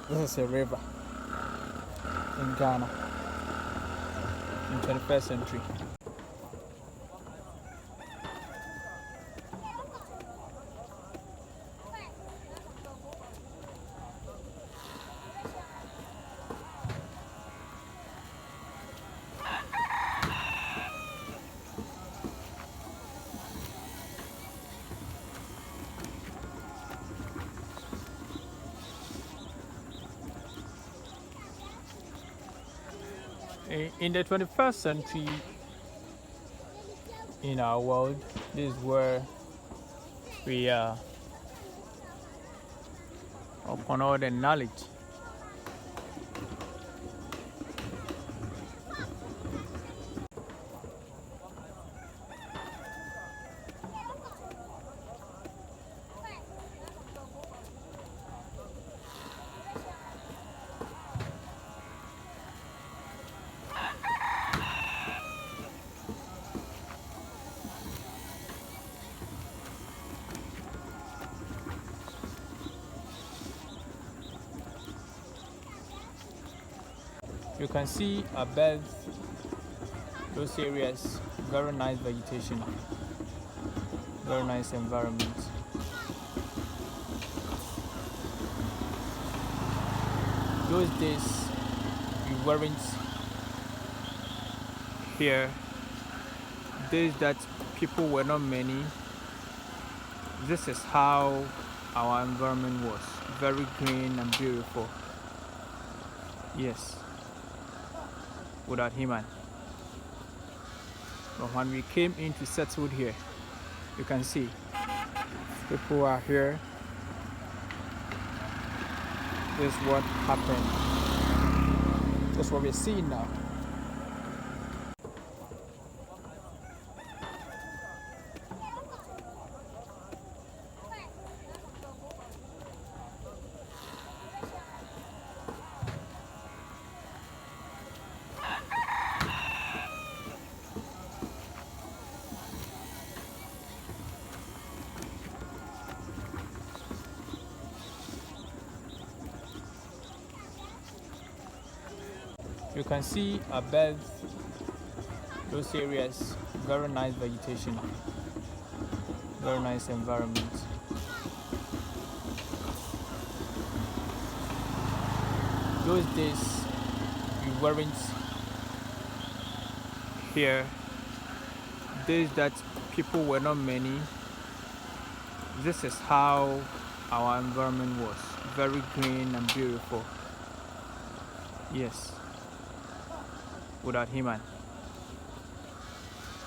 This is a river in Ghana in 21st century. In the 21st century, in our world, this is where we are upon all the knowledge. You can see above those areas, very nice vegetation, very nice environment. Those days we weren't here, days that people were not many. This is how our environment was, very green and beautiful. Yes, without human. But when we came in to settle here, you can see people are here. This is what happened. That's what we're seeing now. You can see above those areas, very nice vegetation, very nice environment. Those days we weren't here, days that people were not many. This is how our environment was, very green and beautiful. Yes, without human.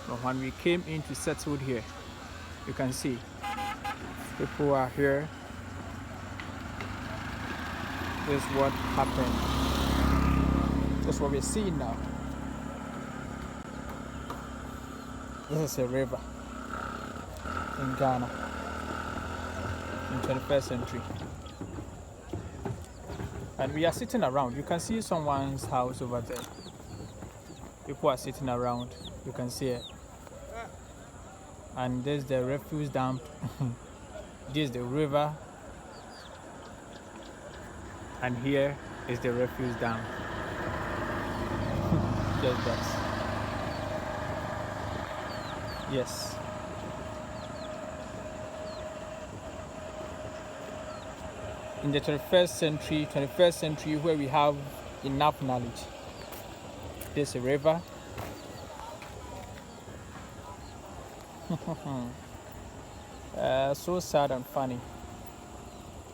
But when we came in to settle here, you can see people are here. This is what happened. That's what we're seeing now. This is a river in Ghana in 21st century. And we are sitting around. You can see someone's house over there. People are sitting around. You can see it. And there's the refuse dump. This is the river. And here is the refuse dump. Just that. Yes. In the 21st century where we have enough knowledge. There's a river. So sad and funny.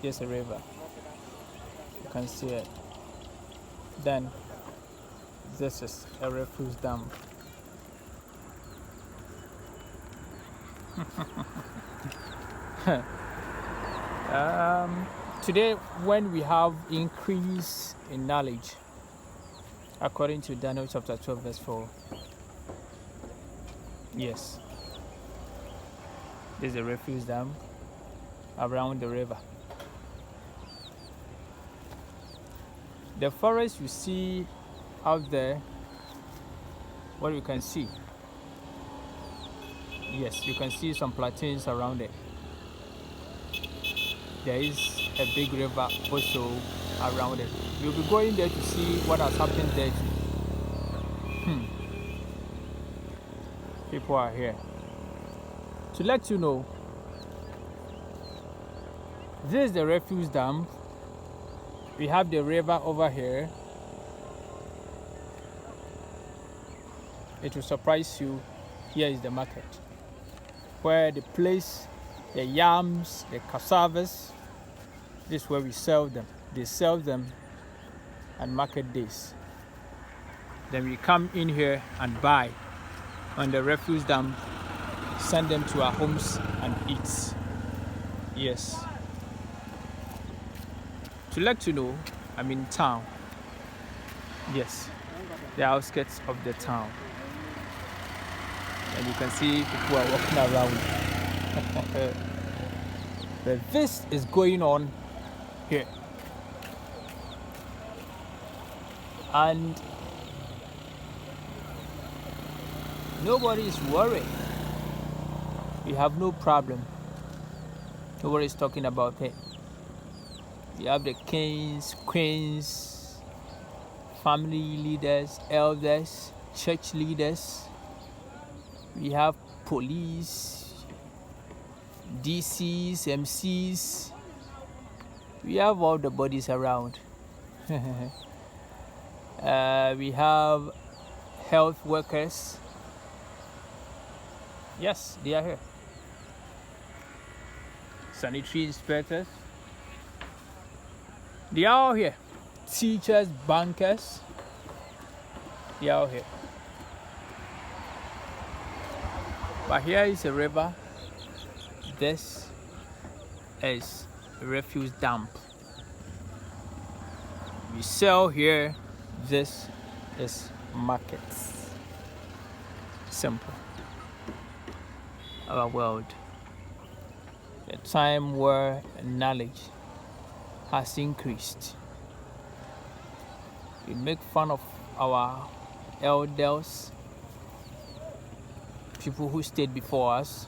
There's a river. You can see it. Then this is a refuse dump. Today, when we have increase in knowledge, according to Daniel chapter 12 verse 4, yes, there's a refuse dump around the river. The forest you see out there, what you can see, yes, you can see some plantains around it. There is a big river also around it. We'll be going there to see what has happened there too. People are here. To let you know, this is the refuse dam. We have the river over here. It will surprise you. Here is the market, where they place the yams, the cassavas. This is where we sell them. They sell them at market days. Then we come in here and buy on the refuse dam, send them to our homes and eat. Yes. To let you know, I'm in town. Yes, the outskirts of the town. And you can see people are walking around. But this is going on here. And nobody is worried. We have no problem. Nobody is talking about it. We have the kings, queens, family leaders, elders, church leaders. We have police, DCs, MCs. We have all the bodies around. We have health workers. Yes, they are here. Sanitary inspectors. They are all here. Teachers, bankers. They are all here. But here is a river. This is a refuse dump. We sell here. This is markets. Simple. Our world. A time where knowledge has increased. We make fun of our elders, people who stayed before us,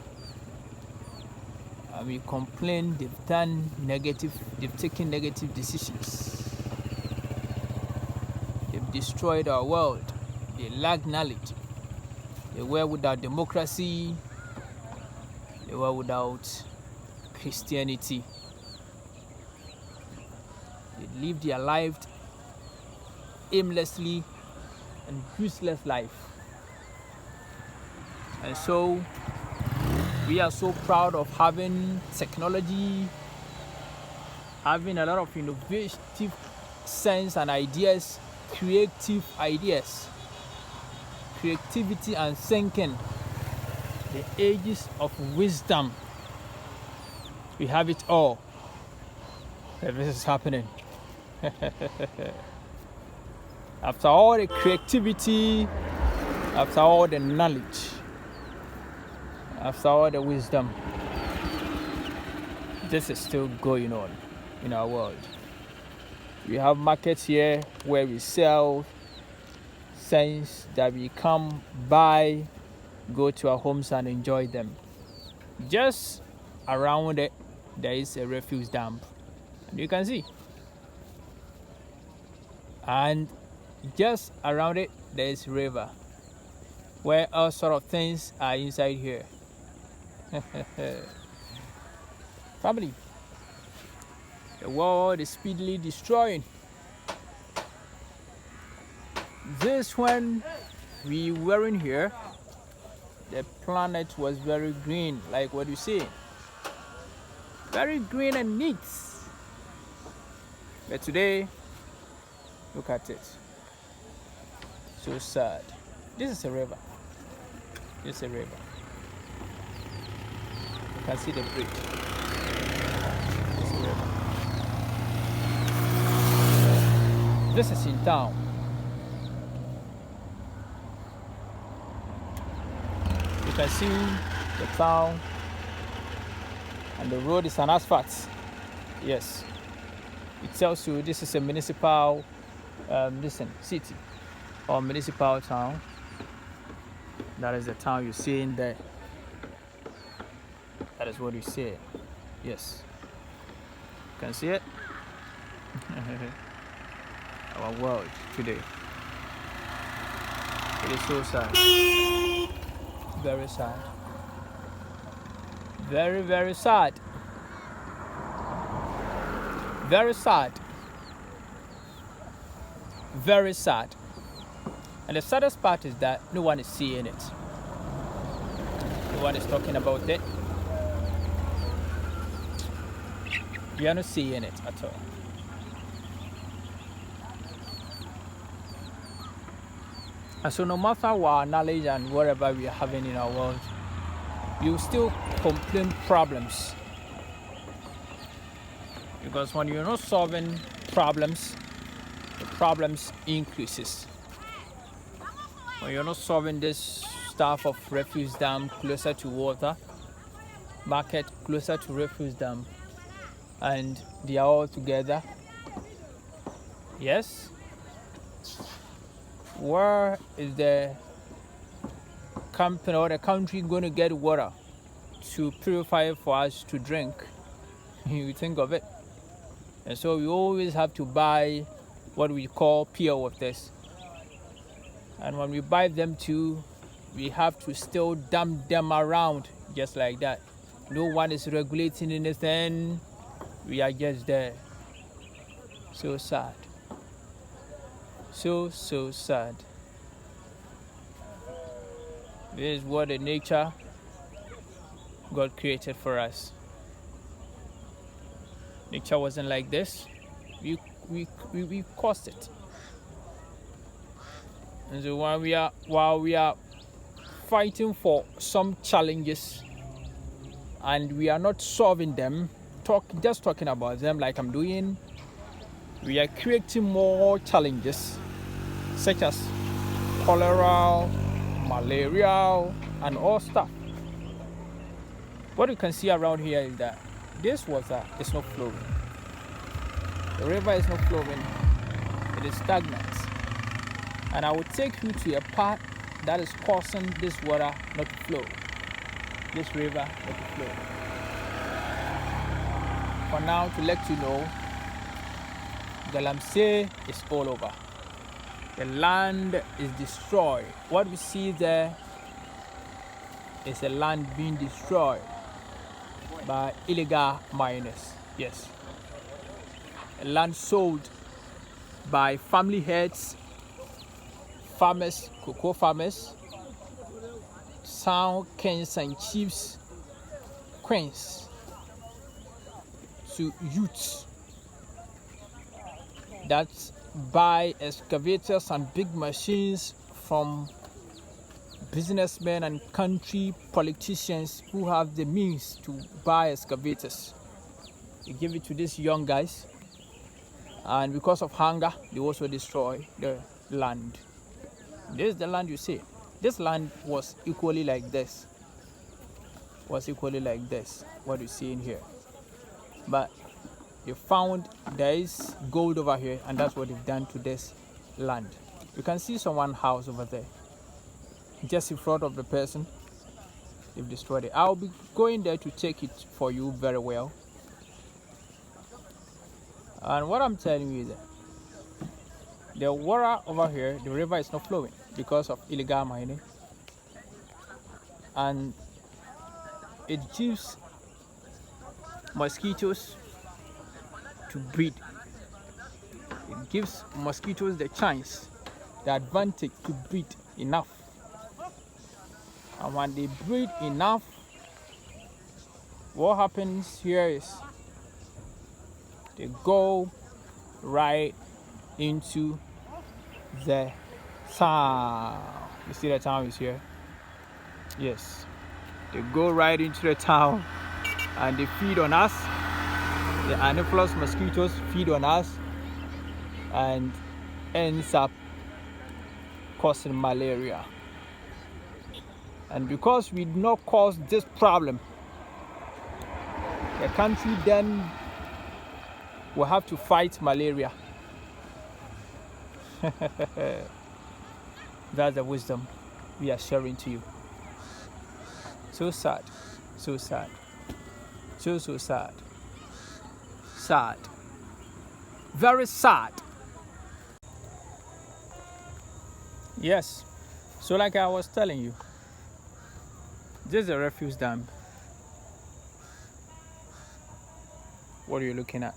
and we complain they've taken negative decisions. They've destroyed our world. They lack knowledge. They were without democracy. They were without Christianity. They lived their life aimlessly and useless life. And so we are so proud of having technology, having a lot of innovative sense and ideas, creative ideas, creativity and thinking, the ages of wisdom. We have it all. And this is happening. After all the creativity, after all the knowledge, after all the wisdom, this is still going on in our world. We have markets here where we sell things that we come buy, go to our homes and enjoy them. Just around it, there is a refuse dump, and you can see. And just around it, there is river, where all sort of things are inside here. Family, the world is speedily destroying. This when we weren't here, the planet was very green, like what you see. Very green and neat. But today, look at it. So sad. This is a river. This is a river. You can see the bridge. This is a river. This is in town. You can see the town, and the road is an asphalt. Yes. It tells you this is a municipal city or municipal town. That is the town you see in there. That is what you see. Yes. You can see it. our world today. It is so sad. Very sad. Very, very sad. Very sad. Very sad. And the saddest part is that no one is seeing it. No one is talking about it. We are not seeing it at all. And so no matter what knowledge and whatever we are having in our world, you still complain problems. Because when you're not solving problems, the problems increases. When you're not solving this stuff of refuse dam closer to water, market closer to refuse dam, and they are all together. Yes. Where is the company or the country going to get water to purify for us to drink? You think of it. And so we always have to buy what we call pure waters. And when we buy them too, we have to still dump them around just like that. No one is regulating anything. We are just there. So sad. So sad. This is what the nature God created for us. Nature wasn't like this. We caused it. And so while we are fighting for some challenges and we are not solving them, just talking about them like I'm doing, we are creating more challenges such as cholera, malaria, and all stuff. What you can see around here is that this water is not flowing. The river is not flowing. It is stagnant. And I will take you to a part that is causing this water not to flow. This river not to flow. For now, to let you know, Galamsey is all over. The land is destroyed. What we see there is a land being destroyed by illegal miners. Yes. A land sold by family heads, farmers, cocoa farmers, sound kings and chiefs, queens, to youths that buy excavators and big machines from businessmen and country politicians who have the means to buy excavators. They give it to these young guys, and because of hunger, they also destroy the land. This is the land you see. This land was equally like this. What you see in here. But they found there is gold over here, and that's what they've done to this land. You can see someone's house over there. Just in front of the person, they've destroyed it. I'll be going there to take it for you very well. And what I'm telling you is that the water over here, the river is not flowing because of illegal mining. And it gives mosquitoes to breed. It gives mosquitoes the chance, the advantage to breed enough. And when they breed enough, what happens here is they go right into the town. You see the town is here? Yes. They go right into the town and they feed on us. The Anopheles mosquitoes feed on us and ends up causing malaria. And because we did not cause this problem, the country then will have to fight malaria. That's the wisdom we are sharing to you. So sad, so sad, so sad, sad, very sad. Yes. So like I was telling you, this is a refuse dump. What are you looking at?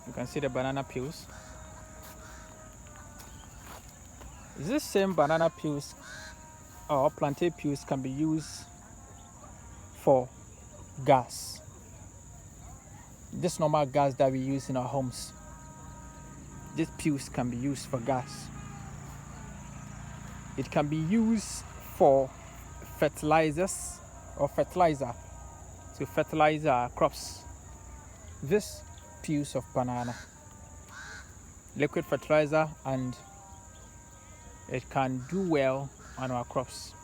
You can see the banana peels. This same banana peels or plantain peels can be used for gas. This normal gas that we use in our homes. These peels can be used for gas. It can be used for fertilizers or fertilizer to fertilize our crops. This peels of banana, liquid fertilizer, and it can do well on our crops.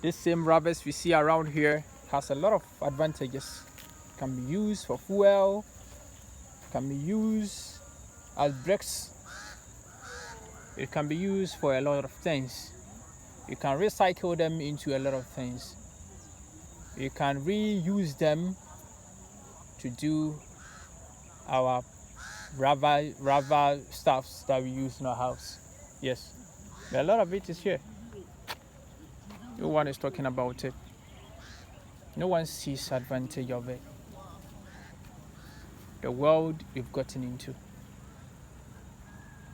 This same rubbish we see around here has a lot of advantages. It can be used for fuel, can be used as bricks, it can be used for a lot of things. You can recycle them into a lot of things. You can reuse them to do our rubber stuffs that we use in our house. Yes, a lot of it is here. No one is talking about it. No one sees advantage of it. The world we've gotten into.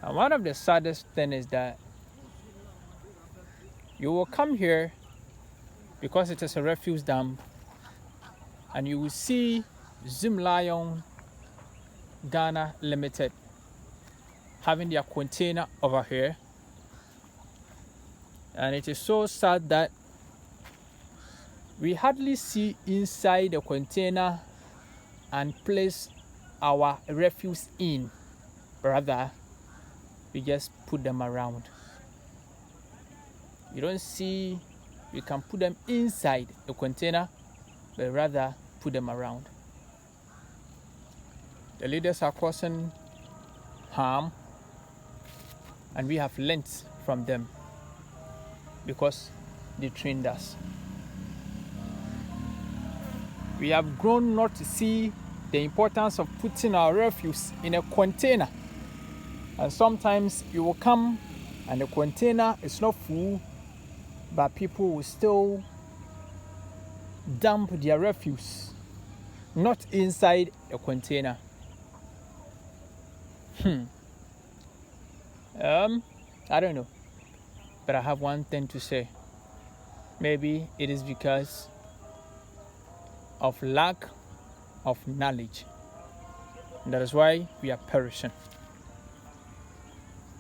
And one of the saddest things is that you will come here because it is a refuse dump, and you will see Zoomlion Ghana Limited having their container over here. And it is so sad that we hardly see inside the container and place our refuse in. Rather, we just put them around. You don't see we can put them inside the container, but rather put them around. The leaders are causing harm, and we have learnt from them because they trained us. We have grown not to see the importance of putting our refuse in a container. And sometimes you will come and the container is not full, but people will still dump their refuse not inside a container. I don't know, but I have one thing to say. Maybe it is because of lack of knowledge. That is why we are perishing.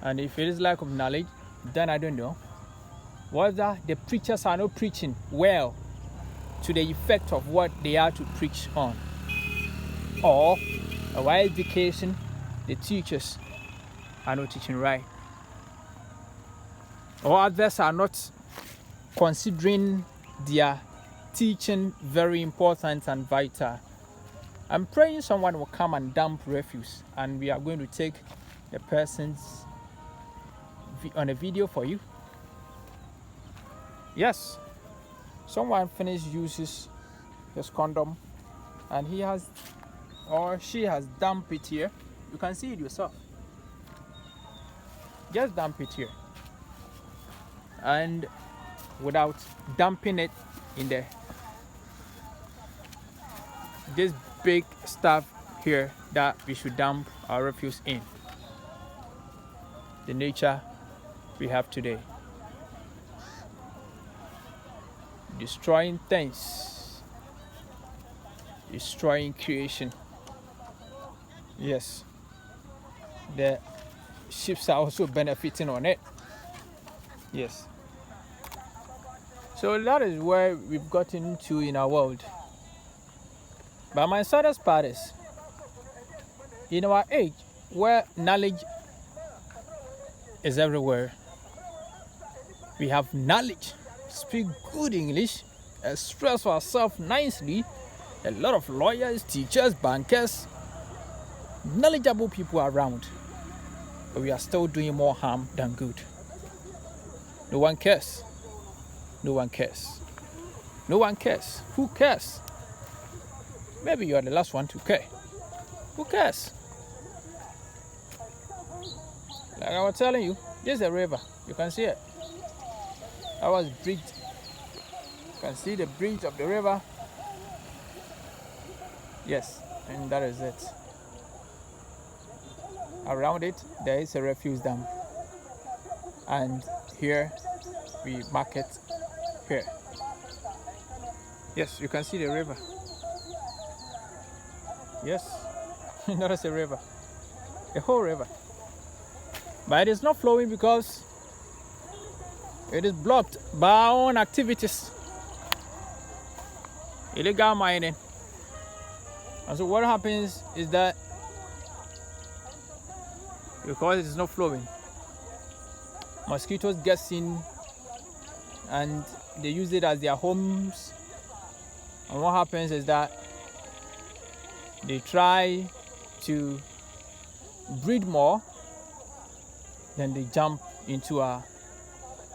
And if it is lack of knowledge, then I don't know whether the preachers are not preaching well to the effect of what they are to preach on, or our education, the teachers are not teaching right, or others are not considering their teaching very important and vital. I'm praying someone will come and dump refuse, and we are going to take the person's on a video for you. Yes, someone finished uses his condom, and he has or she has dumped it here. You can see it yourself. Just dump it here, and without dumping it in there, this big stuff here that we should dump our refuse in. The nature we have today, destroying things, destroying creation. Yes, the ships are also benefiting on it. Yes, so that is where we've gotten to in our world. But my saddest part is, in our age where knowledge is everywhere, we have knowledge, speak good English, express ourselves nicely, a lot of lawyers, teachers, bankers, knowledgeable people around, but we are still doing more harm than good. No one cares. No one cares. No one cares. Who cares? Maybe you are the last one to care. Who cares? Like I was telling you, this is a river. You can see it. That was bridge. You can see the bridge of the river. Yes, and that is it. Around it, there is a refuse dump. And here, we market here. Yes, you can see the river. Yes, that is a river. A whole river. But it is not flowing because it is blocked by our own activities. Illegal mining. And so what happens is that because it is not flowing, mosquitoes get in and they use it as their homes. And what happens is that they try to breed more, then they jump into our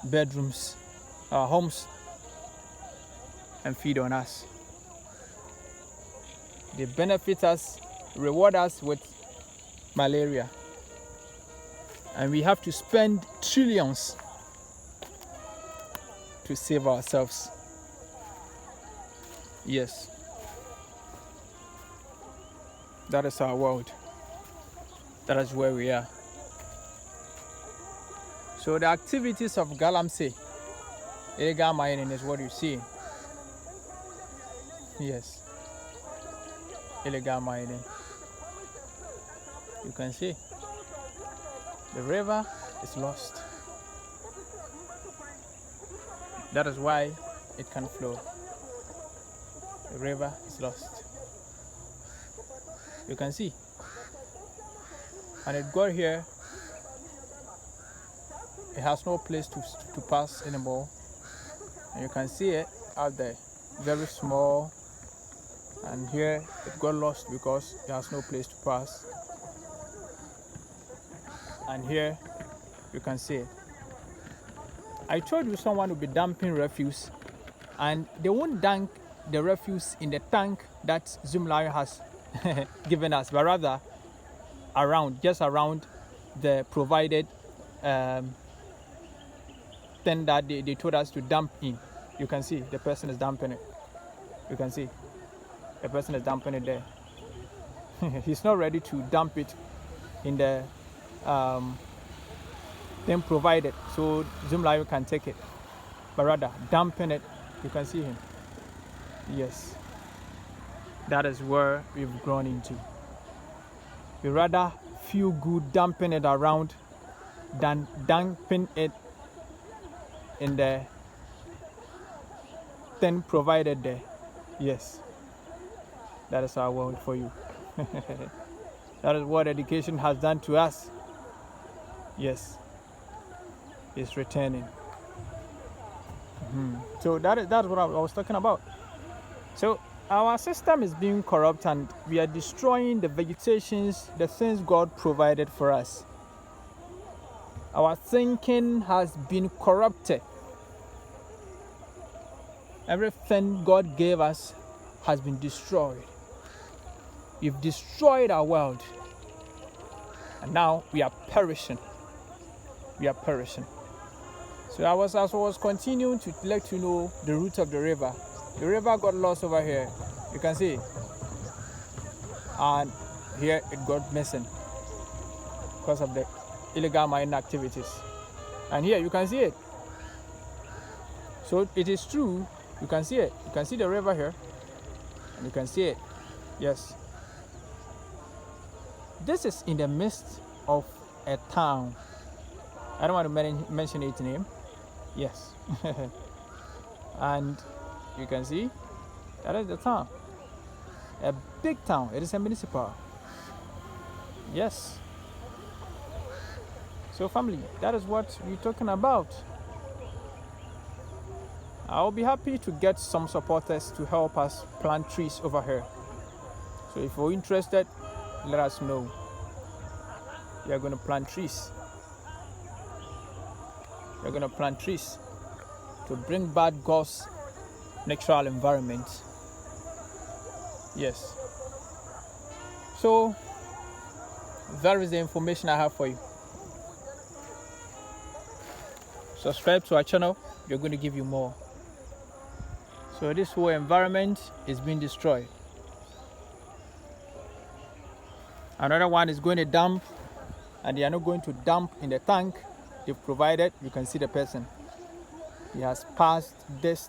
bedrooms, our homes, and feed on us. They benefit us, reward us with malaria. And we have to spend trillions to save ourselves. Yes. That is our world. That is where we are. So the activities of Galamsey, illegal mining, is what you see. Yes. Illegal mining. You can see the river is lost. That is why it can't flow. The river is lost. You can see. And it got here. It has no place to pass anymore. And you can see it out there. Very small. And here it got lost because it has no place to pass. And here you can see it. I told you someone will be dumping refuse, and they won't dump the refuse in the tank that Zoomlion has given us, but rather just around the provided thing that they told us to dump in. You can see the person is dumping it. You can see the person is dumping it there. He's not ready to dump it in the thing provided, so Zoomlion can take it, but rather dumping it. You can see him. Yes, that is where we've grown into. We rather feel good dumping it around than dumping it in the thing provided there. Yes, that is our world for you. That is what education has done to us. Yes, it's returning. So that's what I was talking about. So our system is being corrupt, and we are destroying the vegetations, the things God provided for us. Our thinking has been corrupted. Everything God gave us has been destroyed. We've destroyed our world, and now we are perishing. We are perishing. So I was continuing to let you know the route of the river. The river got lost over here. You can see. And here it got missing because of the illegal mining activities. And here you can see it. So it is true. You can see it. You can see the river here. And you can see it. Yes. This is in the midst of a town. I don't want to mention its name. Yes. And you can see that is the town. A big town. It is a municipal. Yes. So family, that is what we're talking about. I'll be happy to get some supporters to help us plant trees over here. So if you're interested, let us know. We are going to plant trees. We're going to plant trees to bring back God's natural environment. Yes. So that is the information I have for you. subscribe to our channel. We're going to give you more. So this whole environment is being destroyed. Another one is going to dump, and they are not going to dump in the tank they've provided. You can see the person. He has passed this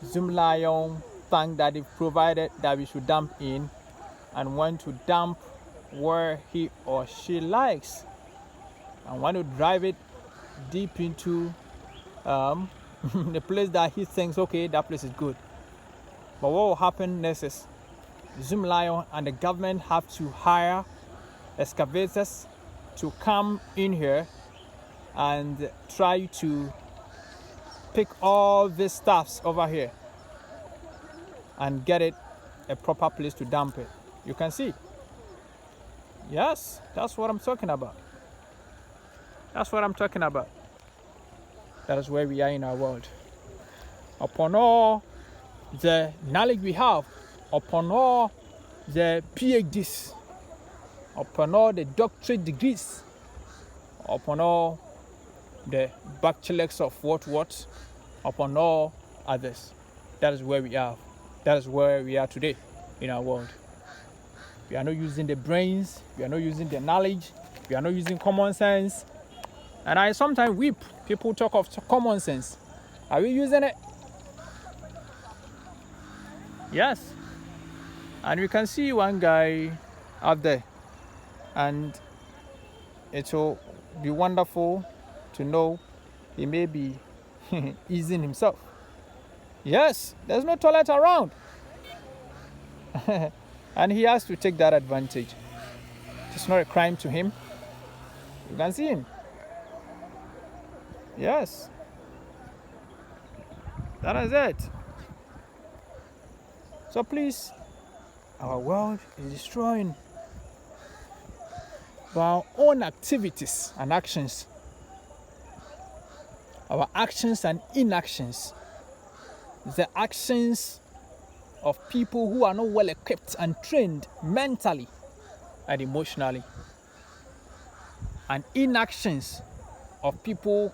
Zoomlion tank that they've provided that we should dump in, and want to dump where he or she likes, and want to drive it deep into the place that he thinks, okay, that place is good. But what will happen next is Zoomlion and the government have to hire excavators to come in here and try to pick all these stuffs over here and get it a proper place to dump it. You can see. Yes, that's what I'm talking about. That's what I'm talking about. That is where we are in our world. Upon all the knowledge we have, upon all the PhDs, upon all the doctorate degrees, upon all the bachelors of what, upon all others, that is where we are. That is where we are today in our world. We are not using the brains, we are not using the knowledge, we are not using common sense. And I sometimes weep. People talk of common sense. Are we using it? Yes. And we can see one guy out there, and it will be wonderful to know he may be easing himself. Yes, there's no toilet around. And he has to take that advantage. It's not a crime to him. You can see him. Yes. That is it. So please, our world is destroying by our own activities and actions. Our actions and inactions. The actions of people who are not well equipped and trained mentally and emotionally. And inactions of people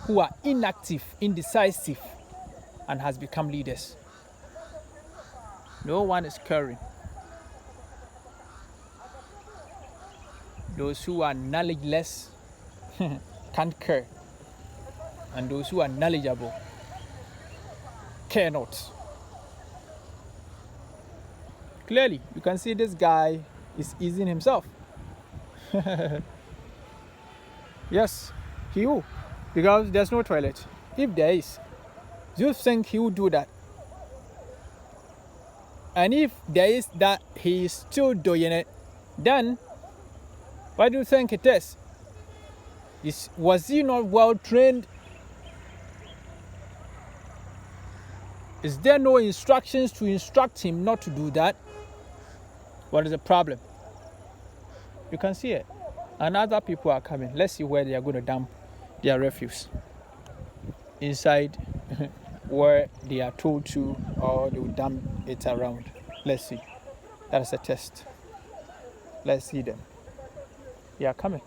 who are inactive, indecisive, and has become leaders. No one is caring. Those who are knowledgeless can't care. And those who are knowledgeable care not. Clearly, you can see this guy is easing himself. Yes, he will. Because there's no toilet. If there is, do you think he will do that? And if there is that he is still doing it, then what do you think it is? Was he not well trained? Is there no instructions to instruct him not to do that? What is the problem? You can see it. And other people are coming. Let's see where they are going to dump their refuse. Inside where they are told to, or they will dump it around. Let's see. That is a test. Let's see them. They are coming.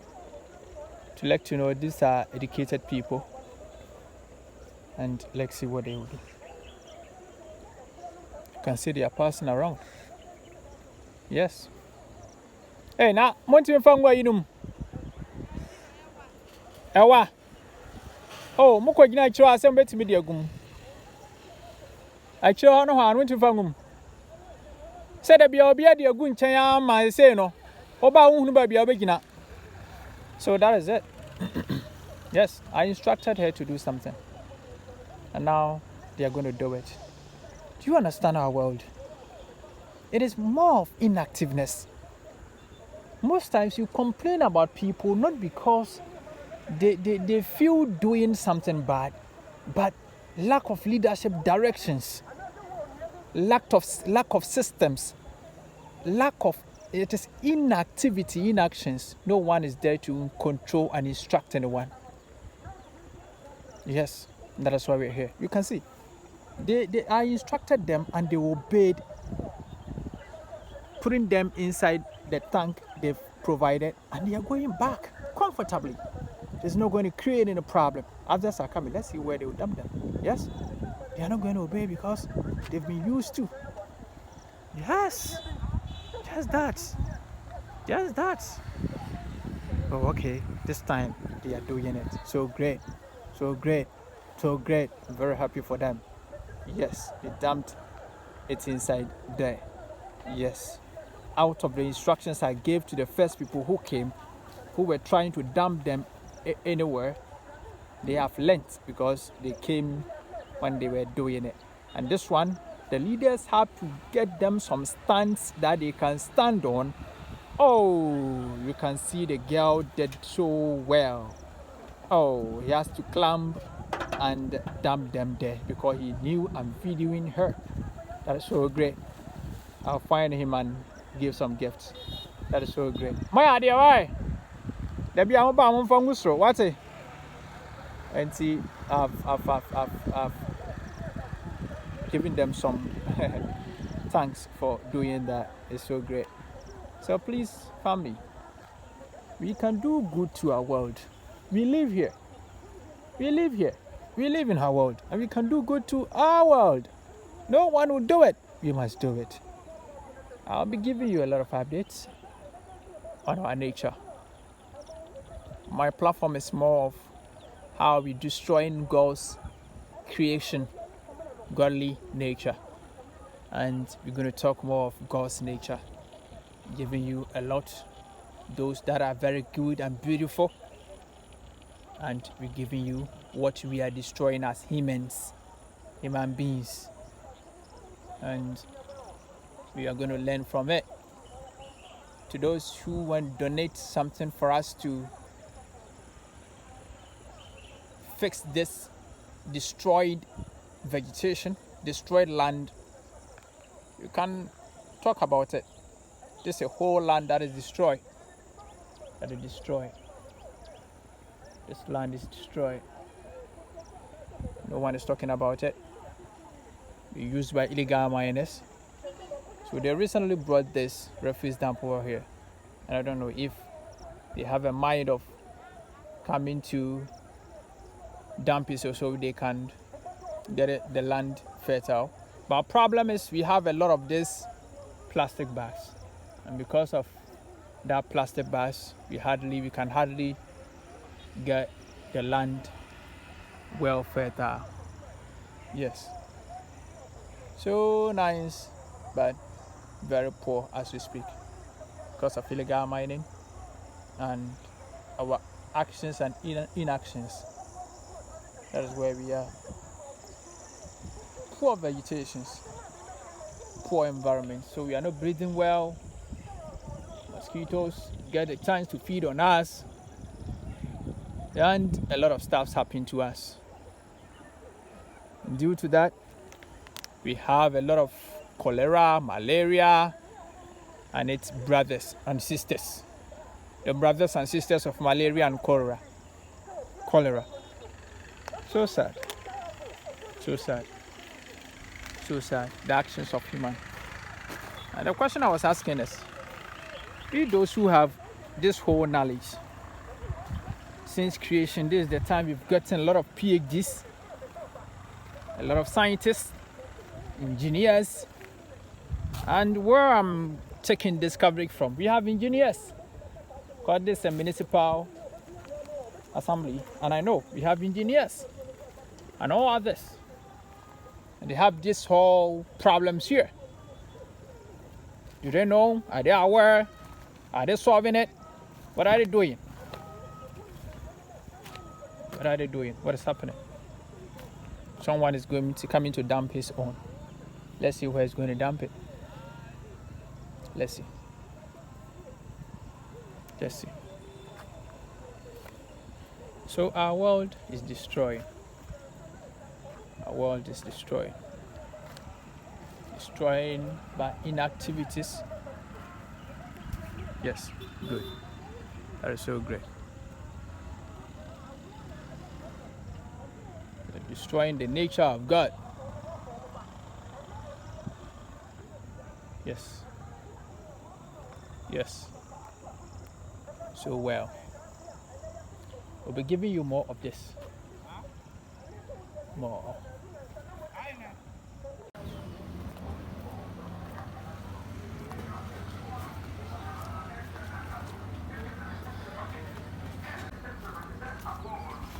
To let you know these are educated people. And let's see what they will do. You can see they are passing around. Yes. Hey, now, want to find where you know? Ewa. Oh, moko gina chiro asem betimi de agum. A chiro no ha no nti fangum. Say da bia obi ade agu nchen ama say no. Oba hu ba bia obegina. So that is it. Yes, I instructed her to do something. And now they are going to do it. Do you understand our world? It is more of inactiveness. Most times you complain about people not because they feel doing something bad, but lack of leadership directions, lack of systems, it is inactivity, inactions. No one is there to control and instruct anyone. Yes, that is why we're here. You can see, I instructed them and they obeyed, putting them inside the tank they've provided, and they are going back comfortably. It's not going to create any problem. Others are coming. Let's see where they will dump them. Yes? They are not going to obey because they've been used to. Yes. Just that. Just that. Oh, okay. This time they are doing it. So great. So great. So great. I'm very happy for them. Yes, they dumped it inside there. Yes. Out of the instructions I gave to the first people who came, who were trying to dump them anywhere, they have learnt because they came when they were doing it. And this one, the leaders have to get them some stands that they can stand on. Oh, you can see the girl did so well. Oh, he has to climb and dump them there because he knew I'm videoing her. That is so great. I'll find him and give some gifts. That is so great. My idea, why? There be a bomb from Gusro. What's it? And see, I've given them some thanks for doing that. It's so great. So please, family, we can do good to our world. We live here. We live here. We live in our world, and we can do good to our world. No one will do it. We must do it. I'll be giving you a lot of updates on our nature. My platform is more of how we destroying God's creation, godly nature. And we're going to talk more of God's nature, giving you a lot, those that are very good and beautiful. And we're giving you what we are destroying as humans, human beings. And we are going to learn from it. To those who want to donate something for us to fix this destroyed vegetation, destroyed land, you can talk about it. This is a whole land that is destroyed. This land is destroyed. No one is talking about it. Used by illegal miners. So they recently brought this refuse dump over here. And I don't know if they have a mind of coming to dump it so they can get the land fertile. But our problem is we have a lot of these plastic bags. And because of that plastic bags, we can hardly get the land well fertile. Yes. So nice, but very poor as we speak because of illegal mining and our actions and inactions. That is where we are. Poor vegetations, poor environment, so we are not breathing well. Mosquitoes get a chance to feed on us, and a lot of stuff's happening to us. And due to that, we have a lot of cholera, malaria, and its brothers and sisters. The brothers and sisters of malaria and cholera. So sad. So sad. So sad. The actions of human. And the question I was asking is, we those who have this whole knowledge, since creation, this is the time we've gotten a lot of PhDs, a lot of scientists, engineers, and where I'm taking this coverage from, we have engineers. Because this is a municipal assembly, and I know we have engineers and all others, and they have this whole problems here. Do they know? Are they aware? Are they solving it? What are they doing? What are they doing? What is happening? Someone is going to come in to dump his own. Let's see where he's going to dump it. Let's see. Let's see. So our world is destroyed. Our world is destroyed. Destroyed by inactivities. Yes, good. That is so great. They're destroying the nature of God. Yes. Yes. So well. We'll be giving you more of this. More.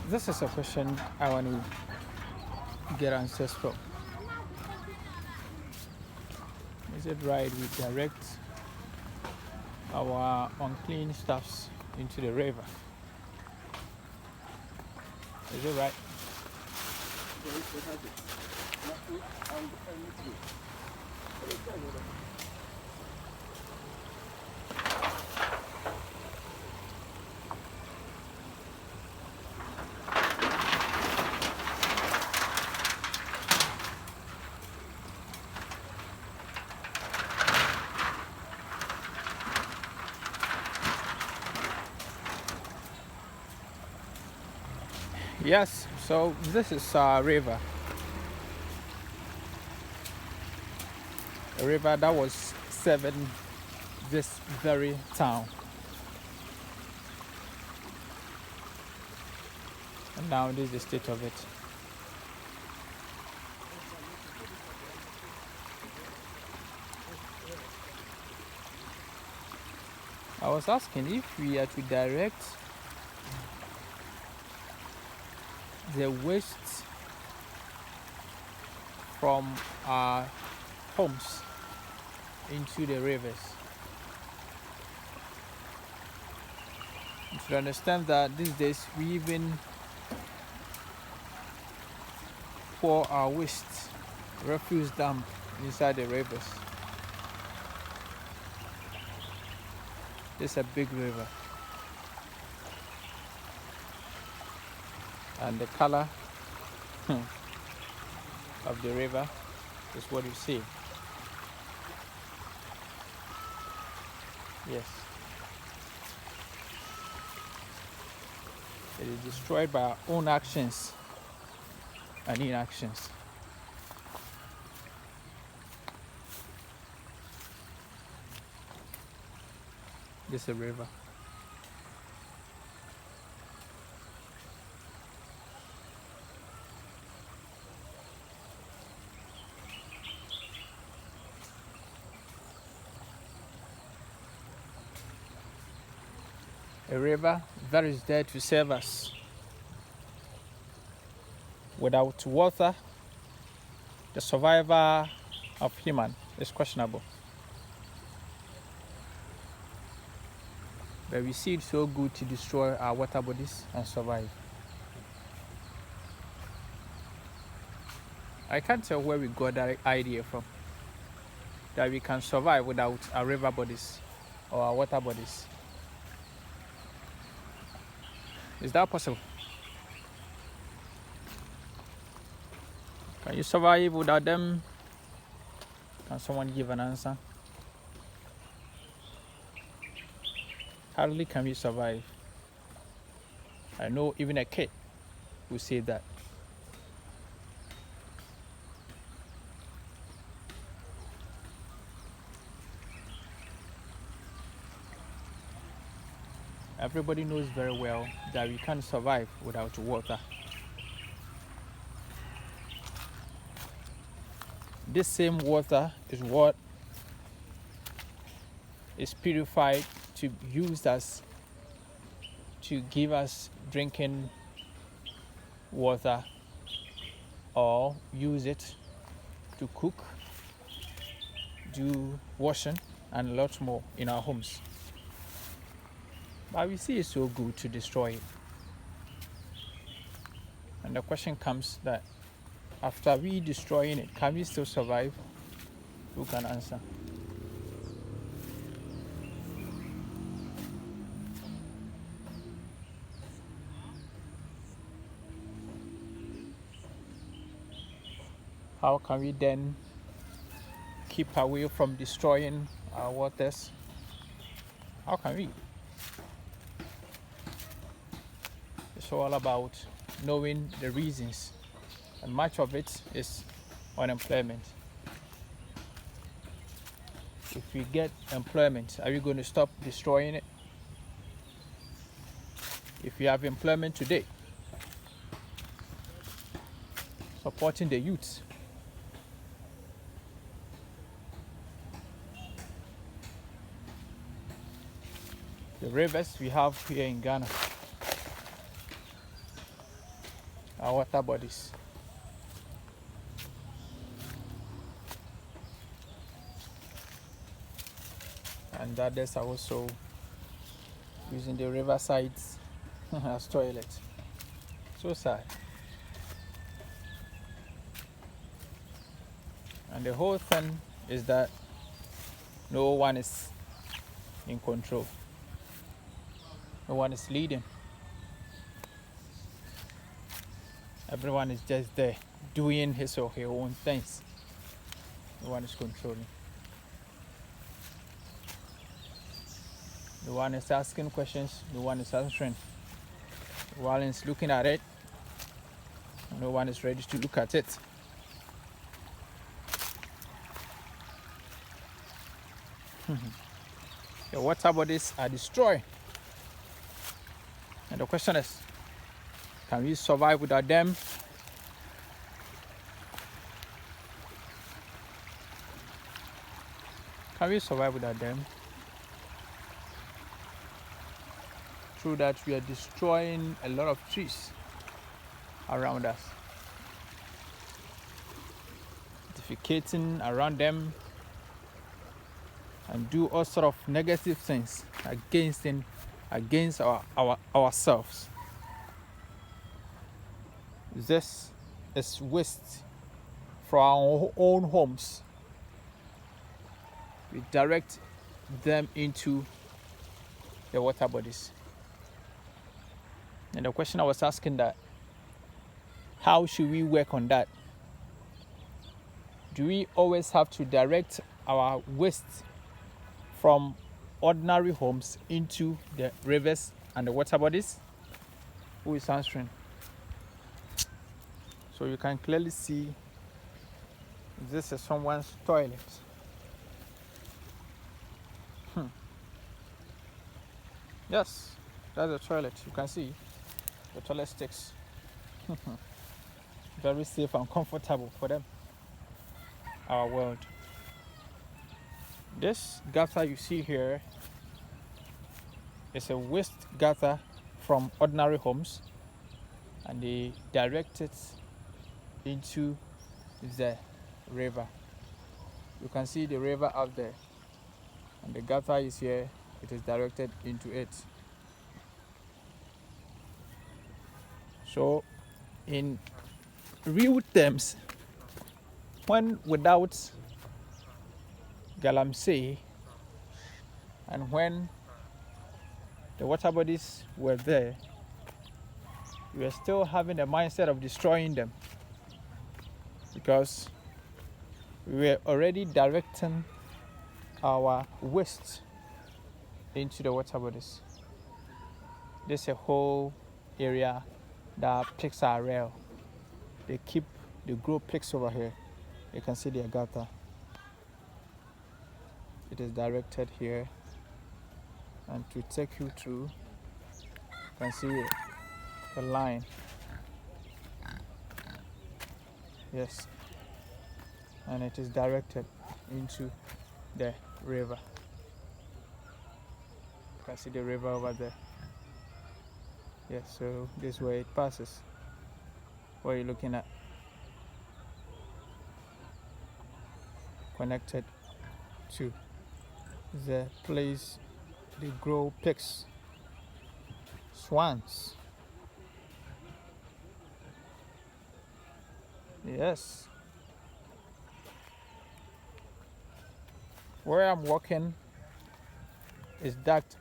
This is a question I want to get answers from. Is it right we direct our unclean stuffs into the river? Is it right? Yes, so this is a river. A river that was serving this very town. And now this is the state of it. I was asking if we are to direct the waste from our homes into the rivers. You should understand that these days we even pour our waste, refuse dump inside the rivers. This is a big river. And the color of the river is what you see. Yes. It is destroyed by our own actions and inactions. This is a river. A river that is there to serve us. Without water, the survival of human is questionable. But we see it so good to destroy our water bodies and survive. I can't tell where we got that idea from, that we can survive without our river bodies or our water bodies. Is that possible? Can you survive without them? Can someone give an answer? Hardly can we survive. I know even a kid will say that. Everybody knows very well that we can't survive without water. This same water is what is purified to use us to give us drinking water, or use it to cook, do washing, and a lot more in our homes. But we see it's so good to destroy it. And the question comes that after we destroying it, can we still survive? Who can answer? How can we then keep away from destroying our waters? How can we? It's all about knowing the reasons, and much of it is unemployment. If we get employment, are we going to stop destroying it? If you have employment today, supporting the youth. The rivers we have here in Ghana, our water bodies. And others are also using the riversides as toilets. So sad. And the whole thing is that no one is in control. No one is leading. Everyone is just there doing his or her own things. No one is controlling. No one is asking questions. No one is answering. No one is looking at it. No one is ready to look at it. The water bodies are destroyed. And the question is, can we survive without them? Can we survive without them? Through that, we are destroying a lot of trees around us, defecating around them, and do all sort of negative things against ourselves. This is waste for our own homes. We direct them into the water bodies. And the question I was asking that, how should we work on that? Do we always have to direct our waste from ordinary homes into the rivers and the water bodies? Who is answering? So you can clearly see this is someone's toilet. Yes, that's a toilet. You can see the toilet sticks. Very safe and comfortable for them. Our world. This gutter you see here is a waste gutter from ordinary homes, and they direct it into the river. You can see the river out there, and the gutter is here. It is directed into it. So in real terms, when without Galamsey and when the water bodies were there, we are still having a mindset of destroying them, because we were already directing our waste into the water bodies. There's a whole area that pigs are rare. They grow pigs over here. You can see their gutter. It is directed here, and to take you through, you can see the line. Yes, and it is directed into the river. You can see the river over there. Yes, so this way it passes. What are you looking at? Connected to the place they grow pigs, swans. Yes. Where I'm walking is docked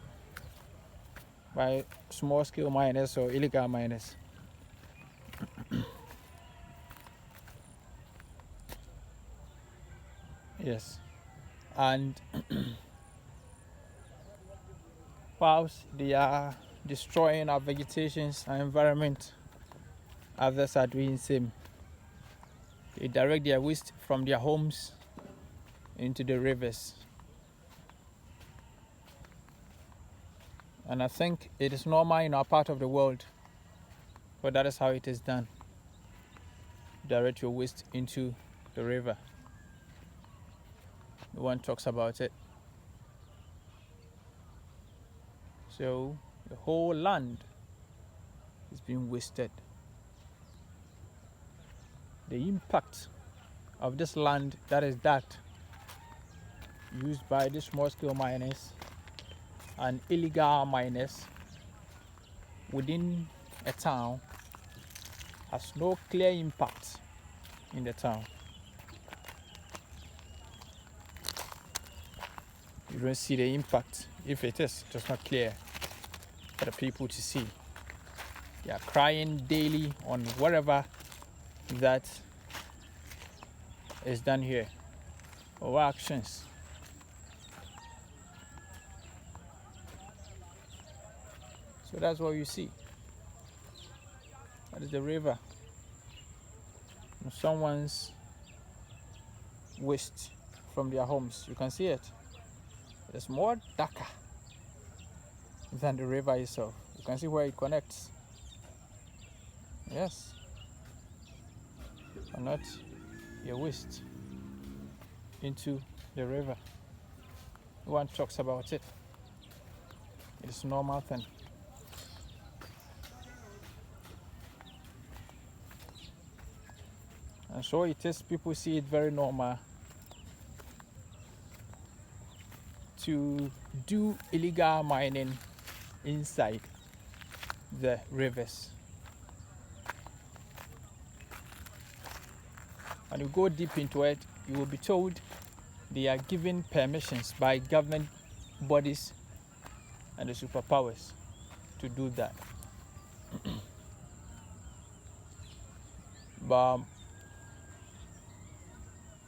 by small scale miners or illegal miners. Yes. And whilst they are destroying our vegetations and environment, others are doing the same. They direct their waste from their homes into the rivers. And I think it is normal in our part of the world, but that is how it is done. Direct your waste into the river. No one talks about it. So the whole land is being wasted. The impact of this land that is that used by the small scale miners and illegal miners within a town has no clear impact in the town. You don't see the impact. If it is, it's not clear for the people to see. They are crying daily on whatever that is done here. Our actions. So that's what you see. That is the river. Someone's waste from their homes. You can see it. It's more darker than the river itself. You can see where it connects. Yes. And not your waste into the river. No one talks about it. It's a normal thing. And so it is, people see it very normal to do illegal mining inside the rivers. When you go deep into it, you will be told they are given permissions by government bodies and the superpowers to do that. But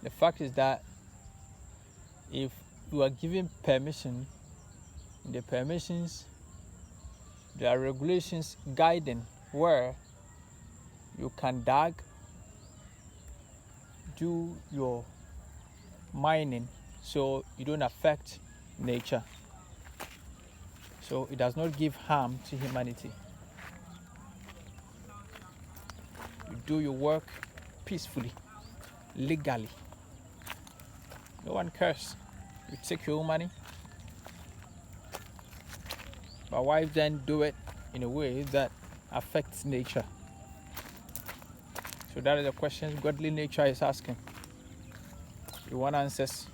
the fact is that if you are given permission, the permissions, there are regulations guiding where you can do your mining so you don't affect nature. So it does not give harm to humanity. You do your work peacefully, legally. No one cares. You take your own money. But why then do it in a way that affects nature? So that is the question godly nature is asking. You want answers?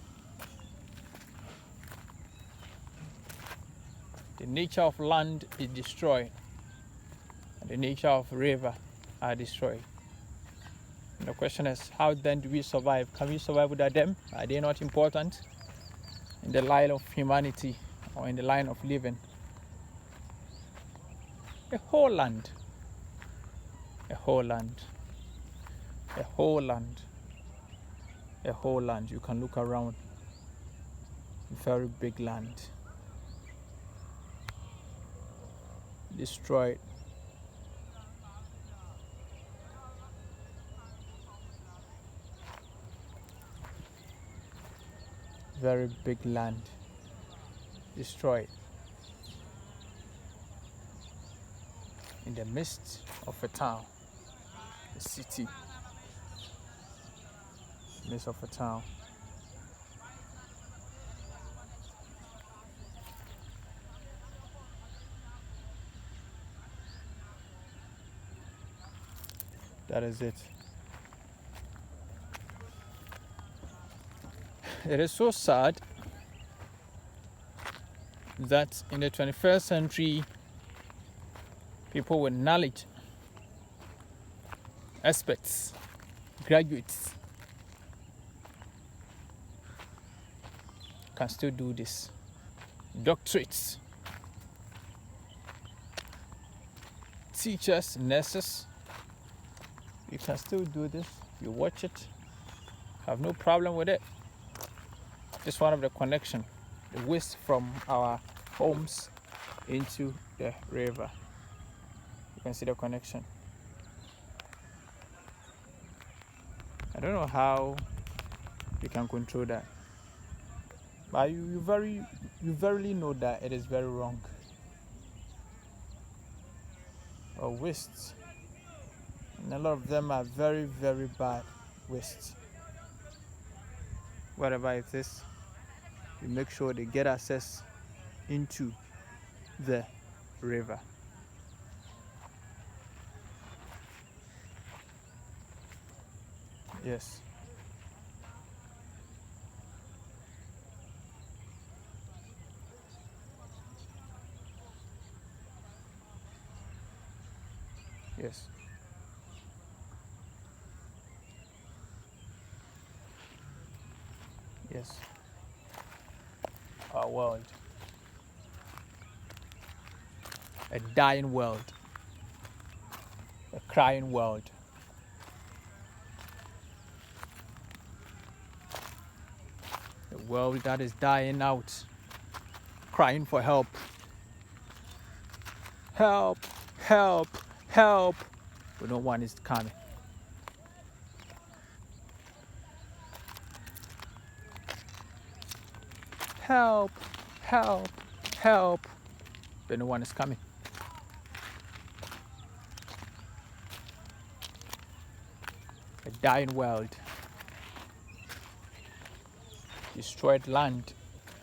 The nature of land is destroyed, and the nature of river are destroyed. And the question is, how then do we survive? Can we survive without them? Are they not important in the line of humanity or in the line of living? A whole land, a whole land, a whole land, a whole land. You can look around. Very big land. Destroyed. Very big land. Destroyed. In the midst of a town, a city, midst of a town. That is it. It is so sad that in the 21st century, people with knowledge, experts, graduates, can still do this. Doctorates, teachers, nurses, you can still do this. You watch it, have no problem with it. Just one of the connection, the waste from our homes into the river. You can see the connection. I don't know how you can control that, but you verily know that it is very wrong. wastes, and a lot of them are very, very bad wastes. Whatever it is, we make sure they get access into the river. Yes. Yes. Yes. Our world. A dying world. A crying world. A world that is dying out, crying for help. Help, help, help. But no one is coming. Help, help, help. But no one is coming. A dying world. Destroyed land,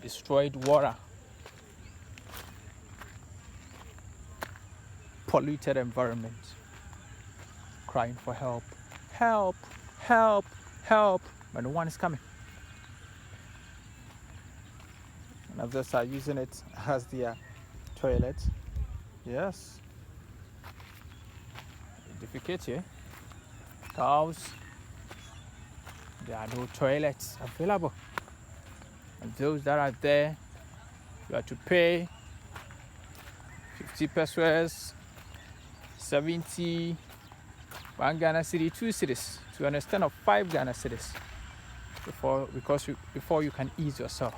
destroyed water, polluted environment, crying for help. Help, help, help. But no one is coming. And others are using it as their toilet. Yes. Defecate here. Cows. There are no toilets available. And those that are there, you have to pay 50 pesos, 70, 1 Ghana cedi, 2 cedis, to an extent of 5 Ghana cedis before you can ease yourself.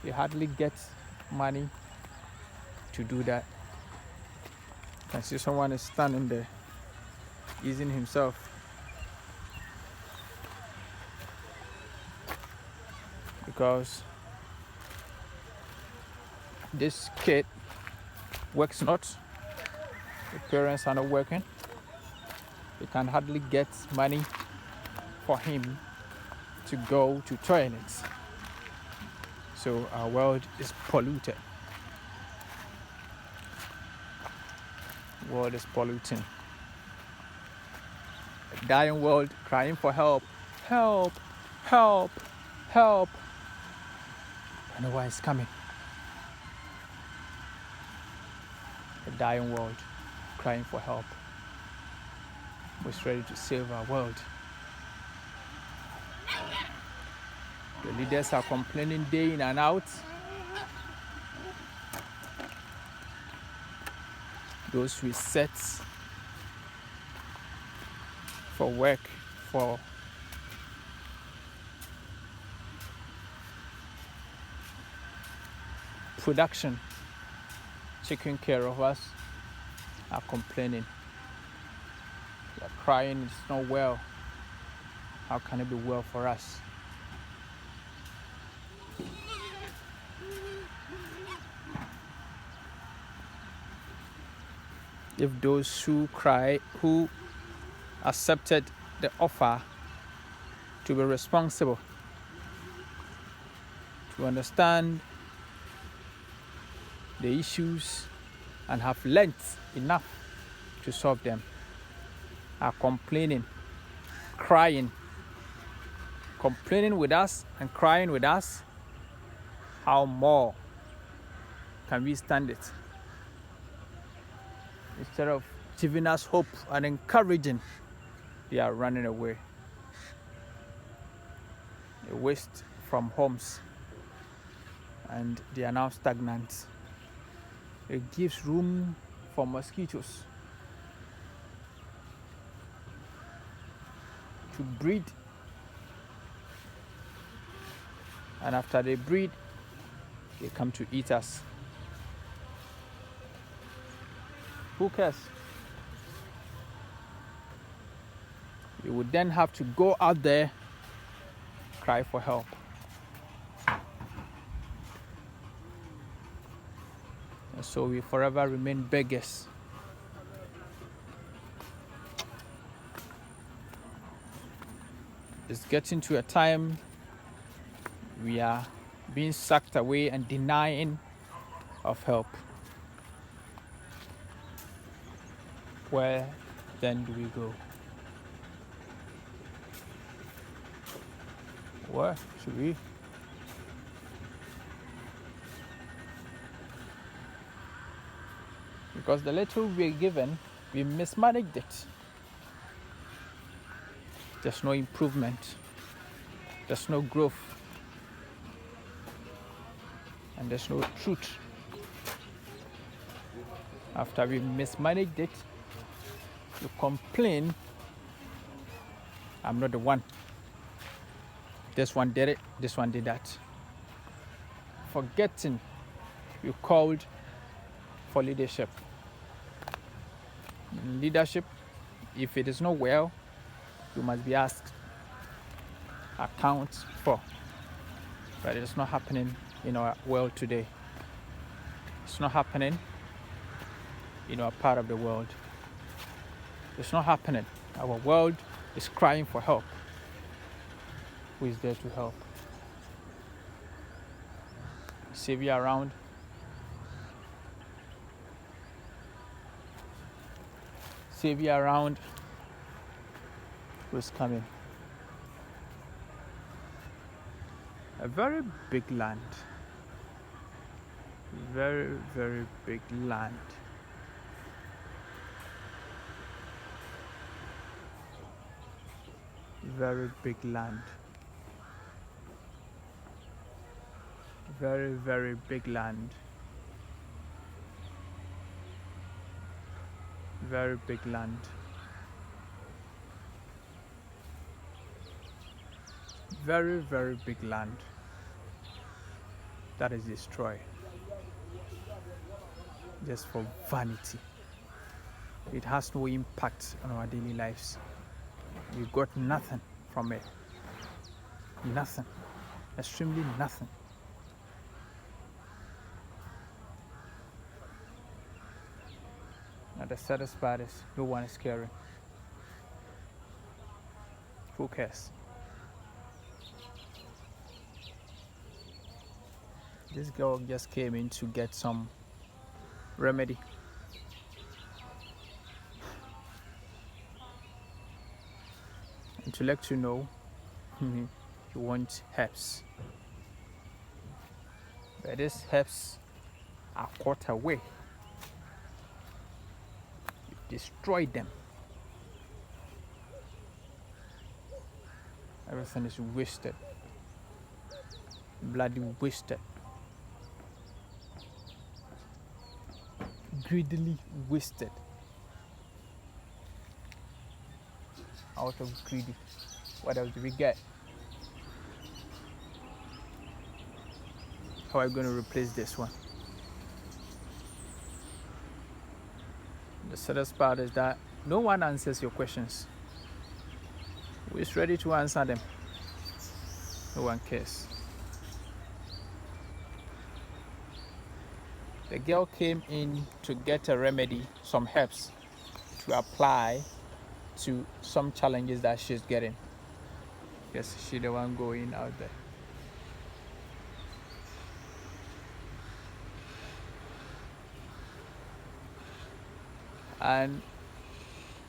You hardly get money to do that. You can see someone is standing there, easing himself. Because this kid works not, the parents are not working, they can hardly get money for him to go to toilets. So our world is polluted. The world is polluting. A dying world crying for help. Help, help, help. I know why it's coming. A dying world crying for help. Who's ready to save our world? The leaders are complaining day in and out. Those with sets for work, for production, taking care of us, are complaining. They are crying, it's not well. How can it be well for us? If those who cry, who accepted the offer to be responsible, to understand the issues and have learnt enough to solve them, are complaining, crying, complaining with us and crying with us, how more can we stand it? Instead of giving us hope and encouraging, they are running away. They waste from homes and they are now stagnant. It gives room for mosquitoes to breed, and after they breed, they come to eat us. Who cares? You would then have to go out there, cry for help. And so we forever remain beggars. It's getting to a time we are being sucked away and denying of help. Where then do we go? Where should we? Because the little we're given, we mismanaged it. There's no improvement. There's no growth. And there's no truth. After we mismanaged it, you complain, I'm not the one. This one did it, this one did that. Forgetting you called for leadership. In leadership, if it is not well, you must be asked account for. But it's not happening in our world today. It's not happening in our part of the world. It's not happening. Our world is crying for help. Who is there to help? Savior around? Savior around? Who's coming? A very big land. Very, very big land. Very big land. Very, very big land. Very big land. Very, very big land that is destroyed just for vanity. It has no impact on our daily lives. We got nothing from it. Nothing. Extremely nothing. And the saddest part is no one is caring. Who cares? This girl just came in to get some remedy. And to let you know, you want herbs. But these herbs are cut away. You destroy them. Everything is wasted. Bloody wasted. Greedily wasted. Out of greedy, what else do we get? How are we going to replace this one? The saddest part is that no one answers your questions. Who is ready to answer them? No one cares. The girl came in to get a remedy, some herbs to apply to some challenges that she's getting. Yes, she's the one going out there. And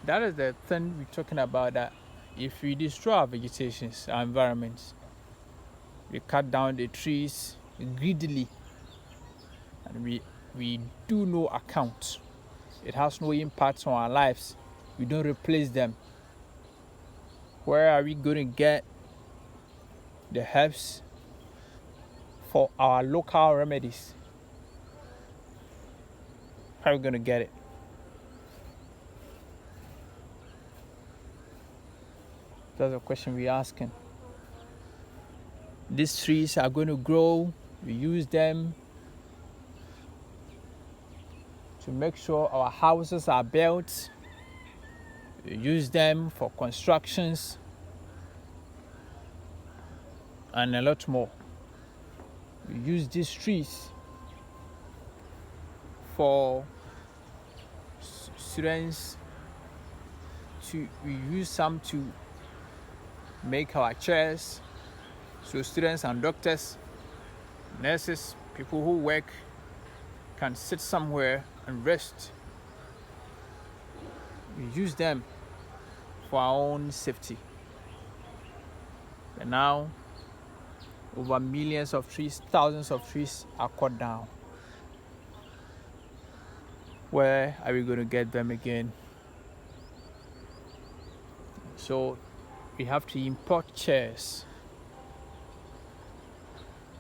that is the thing we're talking about, that if we destroy our vegetations, our environments, we cut down the trees greedily, and we do no account. It has no impact on our lives. We don't replace them. Where are we going to get the herbs for our local remedies? How are we going to get it? That's the question we're asking. These trees are going to grow. We use them to make sure our houses are built. We use them for constructions and a lot more. We use these trees for students we use some to make our chairs, so students and doctors, nurses, people who work can sit somewhere and rest. We use them for our own safety. And now over millions of trees, thousands of trees are cut down. Where are we going to get them again? So we have to import chairs.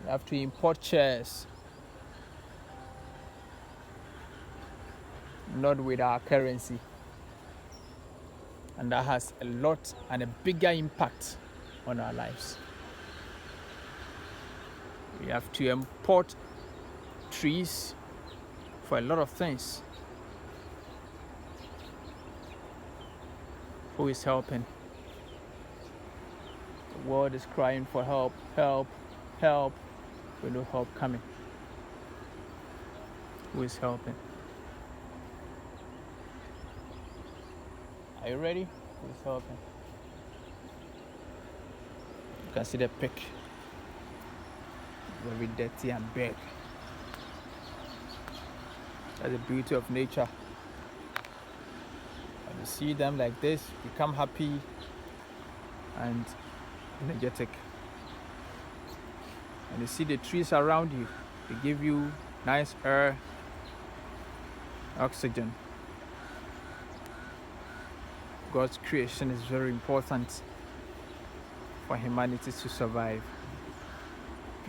We have to import chairs, not with our currency. And that has a lot and a bigger impact on our lives. We have to import trees for a lot of things. Who is helping? The world is crying for help, help, help, with no help coming. Who is helping? Are you ready? Who is helping? You can see the pick. Very dirty and big. That's the beauty of nature. When you see them like this, you become happy and energetic. When you see the trees around you, they give you nice air, oxygen. God's creation is very important for humanity to survive.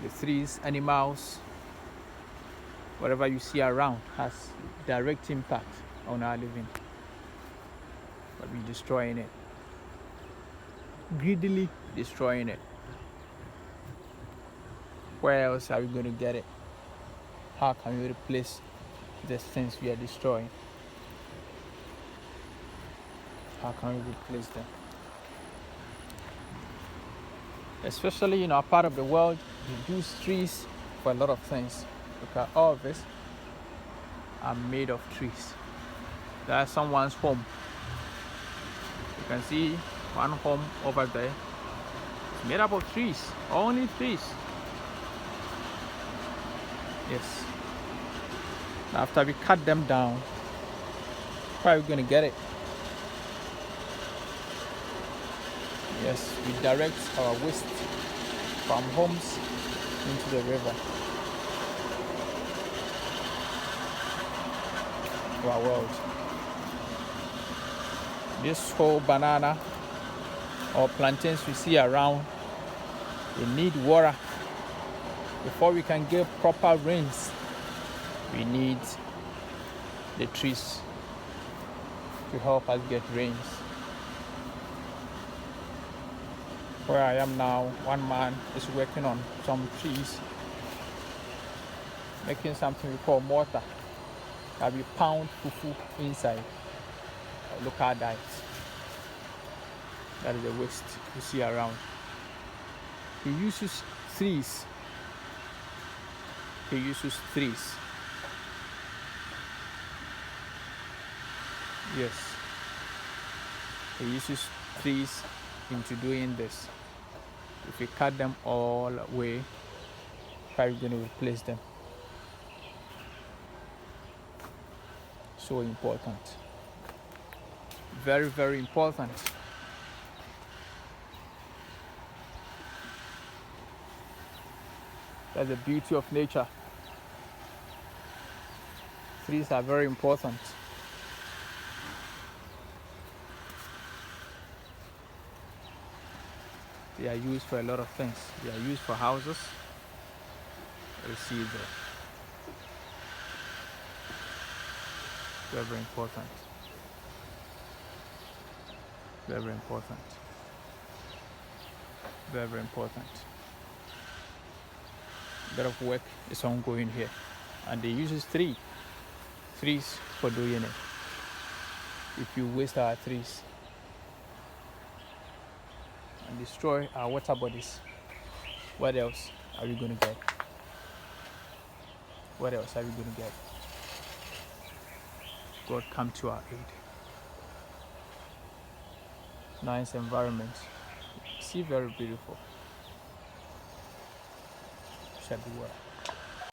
The trees, animals, whatever you see around has direct impact on our living. But we're destroying it. Greedily destroying it. Where else are we going to get it? How can we replace the things we are destroying? How can we replace them? Especially in our part of the world, we use trees for a lot of things. Look at all of this are made of trees. That's someone's home. You can see one home over there. It's made up of trees, only trees. Yes. After we cut them down, where are we going to get it? Yes, we direct our waste from homes into the river. Our world. This whole banana or plantains we see around, they need water. Before we can get proper rains, we need the trees to help us get rains. Where I am now, one man is working on some trees, making something we call mortar. That we pound fufu inside a local diet. That is the waste you see around. He uses trees. He uses trees. Yes. He uses trees into doing this. If we cut them all away, how are we going to replace them? So important. Very, very important. That's the beauty of nature. Trees are very important. They are used for a lot of things. They are used for houses. You see there. Very important. Very important. Very important. A lot of work is ongoing here, and they use trees for doing it. If you waste our trees and destroy our water bodies, what else are we going to get? What else are we going to get? God come to our aid. Nice environment. See, very beautiful. Shall be well.